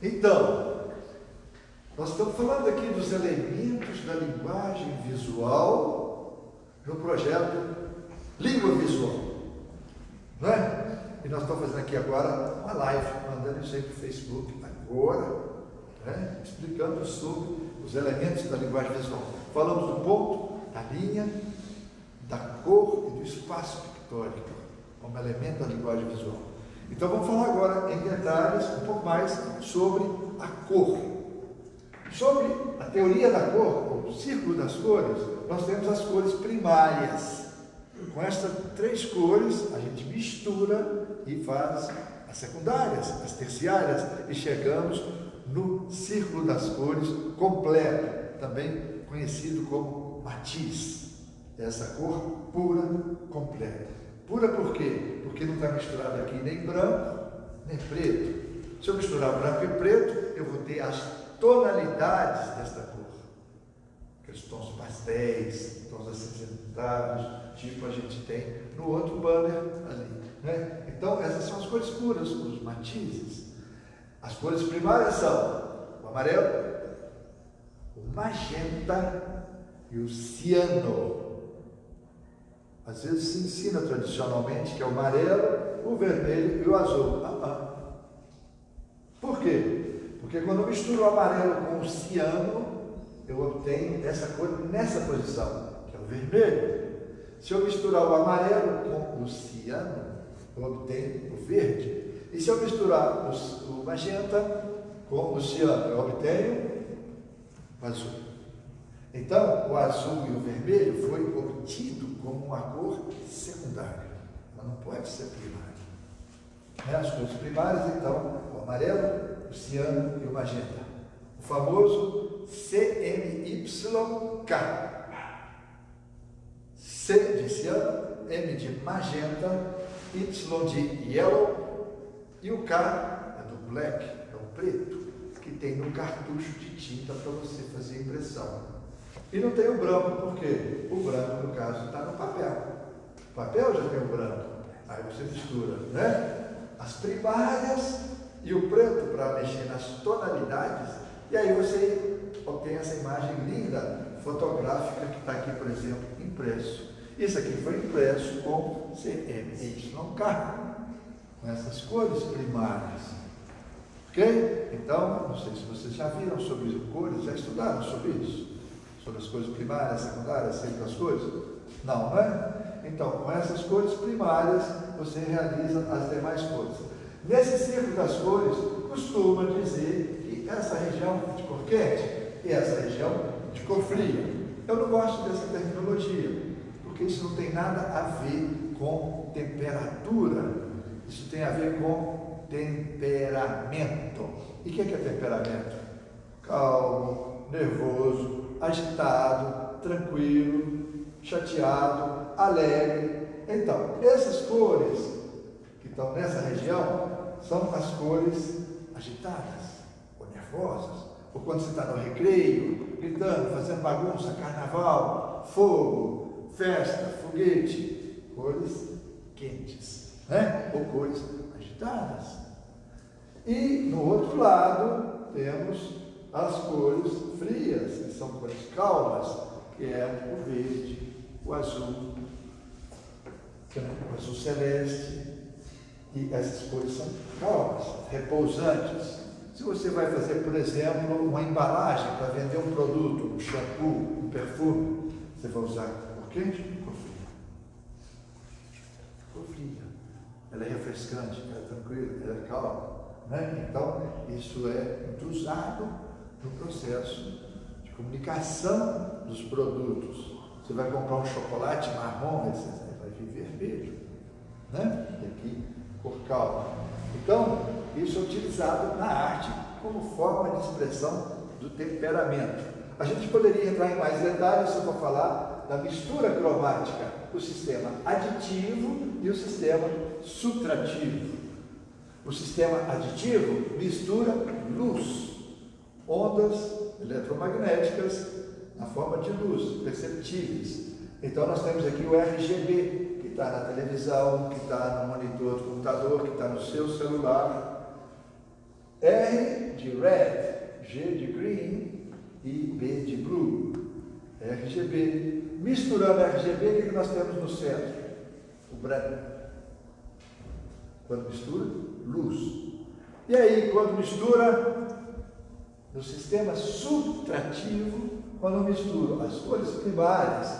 Então, nós estamos falando aqui dos elementos da linguagem visual no projeto Língua Visual, não é? E nós estamos fazendo aqui agora uma live, mandando isso aí para o Facebook agora, né? Explicando sobre os elementos da linguagem visual. Falamos do ponto, da linha, da cor e do espaço pictórico como elemento da linguagem visual. Então vamos falar agora em detalhes um pouco mais sobre a cor. Sobre a teoria da cor, o círculo das cores, nós temos as cores primárias. Com estas três cores, a gente mistura e faz as secundárias, as terciárias, e chegamos no círculo das cores completo, também conhecido como matiz. Essa cor pura, completa. Pura por quê? Porque não está misturado aqui nem branco, nem preto. Se eu misturar branco e preto, eu vou ter as tonalidades desta cor. Aqueles tons pastéis, tons acinzentados, tipo a gente tem no outro banner ali, né? Então, essas são as cores puras, os matizes. As cores primárias são o amarelo, o magenta e o ciano. Às vezes se ensina tradicionalmente que é o amarelo, o vermelho e o azul. Por quê? Porque quando eu misturo o amarelo com o ciano, eu obtenho essa cor nessa posição, que é o vermelho. Se eu misturar o amarelo com o ciano, eu obtenho o verde. E se eu misturar o magenta com o ciano, eu obtenho o azul. Então, o azul e o vermelho foi obtido como uma cor secundária. Ela não pode ser primária. As cores primárias, então, o amarelo, o ciano e o magenta. O famoso CMYK. C de ciano, M de magenta, Y de yellow e o K é do black, é o preto, que tem no cartucho de tinta para você fazer impressão. E não tem o branco, por quê? O branco, no caso, está no papel. O papel já tem o branco. Aí você mistura, né? As primárias e o preto para mexer nas tonalidades. E aí você obtém essa imagem linda, fotográfica, que está aqui, por exemplo, impresso. Isso aqui foi impresso com CMYK, com essas cores primárias. Ok? Então, não sei se vocês já viram sobre cores, já estudaram sobre isso? Sobre as cores primárias, secundárias, sempre as cores? Não, não é? Então, com essas cores primárias, você realiza as demais cores. Nesse círculo das cores, costuma dizer que essa região de cor quente e essa região de cor fria. Eu não gosto dessa terminologia, porque isso não tem nada a ver com temperatura. Isso tem a ver com temperamento. E o que é temperamento? Calmo, nervoso, agitado, tranquilo, chateado, alegre. Então, essas cores que estão nessa região são as cores agitadas ou nervosas. Ou quando você está no recreio, gritando, fazendo bagunça, carnaval, fogo, festa, foguete, cores quentes, né? Ou cores agitadas. E no outro lado temos as cores frias, que são cores calmas, que é o verde, o azul celeste, e essas cores são calmas, repousantes. Se você vai fazer, por exemplo, uma embalagem para vender um produto, um shampoo, um perfume, você vai usar cor quente ou cor fria? Cor fria. Ela é refrescante, ela é tranquila, ela é calma, né? Então, isso é muito usado no processo de comunicação dos produtos. Você vai comprar um chocolate marrom, você vai vir vermelho, né? E aqui, cor calma. Então, isso é utilizado na arte como forma de expressão do temperamento. A gente poderia entrar em mais detalhes só para falar da mistura cromática, o sistema aditivo e o sistema subtrativo. O sistema aditivo mistura luz, ondas eletromagnéticas na forma de luz, perceptíveis. Então nós temos aqui o RGB, que está na televisão, que está no monitor do computador, que está no seu celular. de red, G de green e B de blue. RGB. Misturando RGB, o que nós temos no centro? O branco. Quando mistura, luz. E aí, quando mistura, no sistema subtrativo, quando misturo as cores primárias,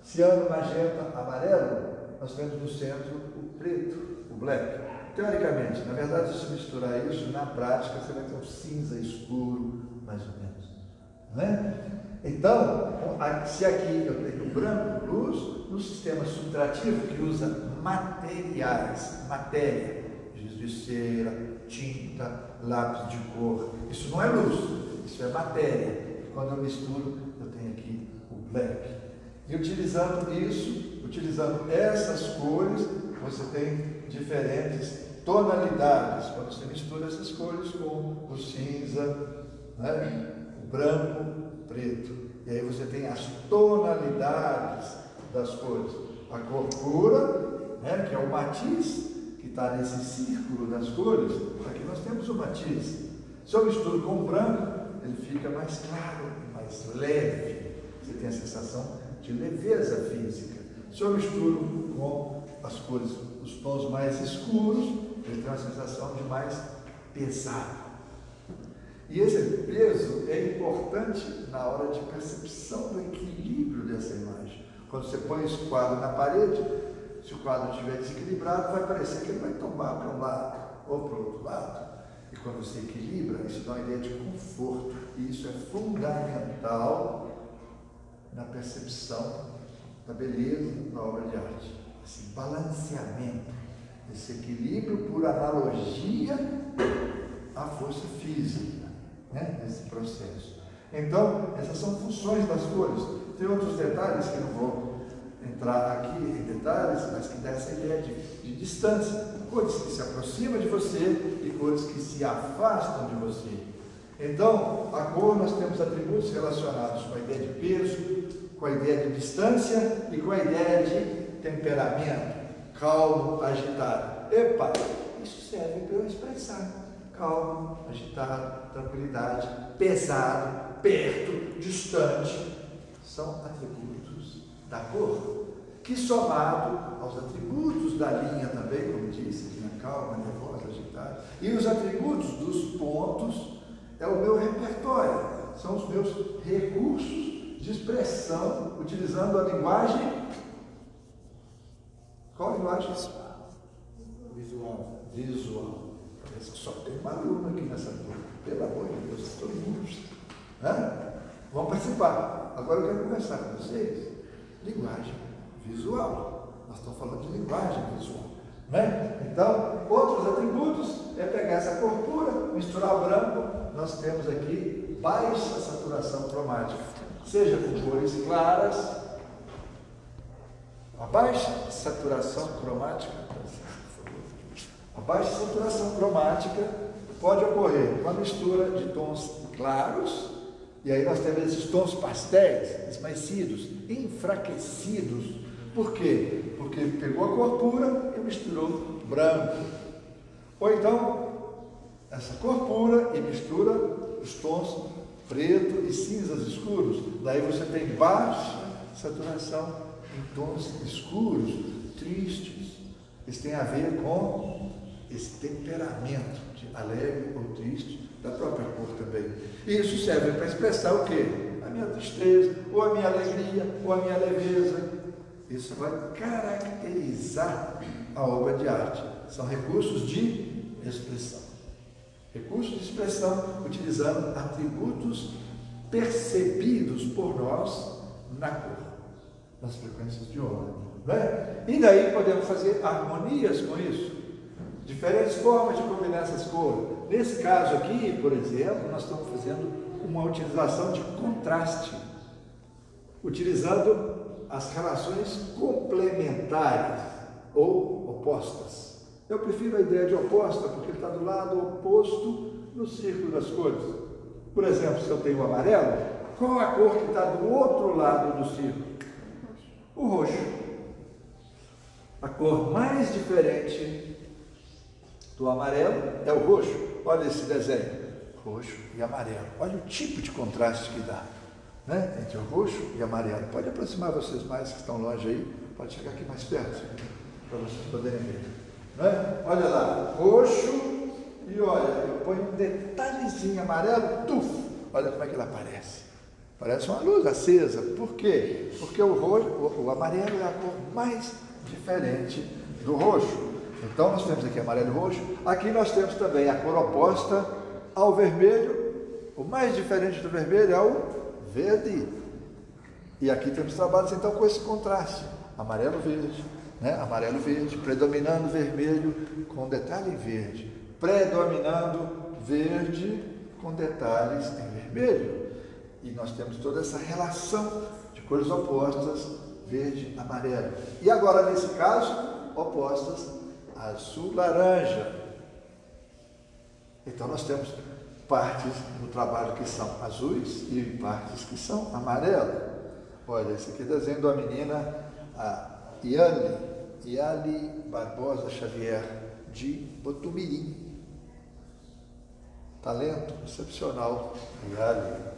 ciano, magenta, amarelo, nós temos no centro o preto, o black. Teoricamente, na verdade, se misturar isso, na prática, você vai ter um cinza escuro, mais ou menos. Não é? Então, se aqui eu tenho branco, luz, no sistema subtrativo, que usa materiais, matéria, giz de cera, tinta, lápis de cor, isso não é luz, isso é matéria. E quando eu misturo, eu tenho aqui o black. E utilizando isso, utilizando essas cores, você tem diferentes tonalidades. Quando você mistura essas cores com o cinza, né? O branco, o preto. E aí você tem as tonalidades das cores. A cor pura, né? Que é o matiz, que está nesse círculo das cores. Aqui nós temos o matiz. Se eu misturo com o branco, ele fica mais claro, mais leve. Você tem a sensação de leveza física. Se eu misturo com as cores, os tons mais escuros, ele tem uma sensação de mais pesado. E esse peso é importante na hora de percepção do equilíbrio dessa imagem. Quando você põe esse quadro na parede, se o quadro estiver desequilibrado, vai parecer que ele vai tombar para um lado ou para o outro lado. E quando você equilibra, isso dá uma ideia de conforto. E isso é fundamental na percepção da beleza da obra de arte. Esse balanceamento, esse equilíbrio por analogia à força física, né? Nesse processo. Então, essas são funções das cores. Tem outros detalhes que eu não vou entrar aqui em detalhes, mas que dá essa ideia de distância. Cores que se aproximam de você e cores que se afastam de você. Então, a cor, nós temos atributos relacionados com a ideia de peso, com a ideia de distância e com a ideia de temperamento, calmo, agitado. Epa, isso serve para eu expressar calmo, agitado, tranquilidade, pesado, perto, distante. São atributos da cor, que somado aos atributos da linha também, como disse, linha calma, nervosa, agitada, e os atributos dos pontos, é o meu repertório, são os meus recursos de expressão, utilizando a linguagem. Qual linguagem? Visual. Visual. Só tem uma aluna aqui nessa turma, pelo amor de Deus, todo mundo. Né? Vão participar. Agora eu quero conversar com vocês. Linguagem visual. Nós estamos falando de linguagem visual. Né? Então, outros atributos é pegar essa cor pura, misturar o branco. Nós temos aqui baixa saturação cromática, seja com cores claras. A baixa saturação cromática, a baixa saturação cromática pode ocorrer com a mistura de tons claros, e aí nós temos esses tons pastéis, esmaecidos, enfraquecidos. Por quê? Porque pegou a cor pura e misturou branco. Ou então, essa cor pura e mistura os tons preto e cinzas escuros. Daí você tem baixa saturação em tons escuros, tristes. Isso tem a ver com esse temperamento de alegre ou triste da própria cor também. E isso serve para expressar o quê? A minha tristeza, ou a minha alegria, ou a minha leveza. Isso vai caracterizar a obra de arte. São recursos de expressão. Recursos de expressão utilizando atributos percebidos por nós na cor, nas frequências de onda. Né? E daí podemos fazer harmonias com isso. Diferentes formas de combinar essas cores. Nesse caso aqui, por exemplo, nós estamos fazendo uma utilização de contraste, utilizando as relações complementares ou opostas. Eu prefiro a ideia de oposta, porque ele está do lado oposto no círculo das cores. Por exemplo, se eu tenho o amarelo, qual a cor que está do outro lado do círculo? O roxo. A cor mais diferente do amarelo é o roxo. Olha esse desenho. roxo e amarelo. Olha o tipo de contraste que dá, né? Entre o roxo e amarelo. Pode aproximar vocês mais que estão longe aí, pode chegar aqui mais perto, para vocês poderem ver. Né? Olha lá, roxo e olha, eu ponho um detalhezinho amarelo, tuf, olha como é que ele aparece. Parece uma luz acesa. Por quê? Porque o amarelo é a cor mais diferente do roxo. Então nós temos aqui amarelo e roxo. Aqui nós temos também a cor oposta ao vermelho. O mais diferente do vermelho é o verde. E aqui temos trabalhos então com esse contraste. Amarelo-verde, né? Amarelo-verde, predominando vermelho com detalhe em verde. Predominando verde com detalhes em vermelho. E nós temos toda essa relação de cores opostas, verde, amarelo. E agora, nesse caso, opostas, azul, laranja. Então, nós temos partes do trabalho que são azuis e partes que são amarelas. Olha, esse aqui é desenho de uma menina, a Iali Barbosa Xavier, de Botumirim. Talento excepcional, Iali.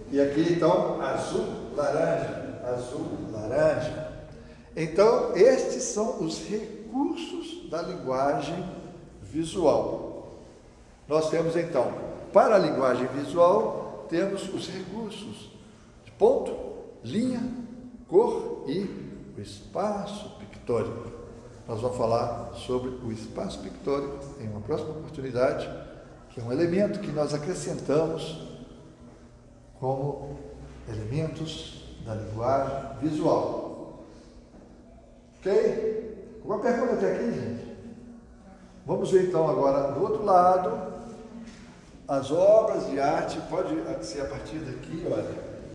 E aqui, então, azul, laranja. Então, estes são os recursos da linguagem visual. Nós temos, então, para a linguagem visual, temos os recursos de ponto, linha, cor e o espaço pictórico. Nós vamos falar sobre o espaço pictórico em uma próxima oportunidade, que é um elemento que nós acrescentamos como elementos da linguagem visual. Ok? Alguma pergunta até aqui, gente? Vamos ver então agora do outro lado, as obras de arte, pode ser a partir daqui, olha.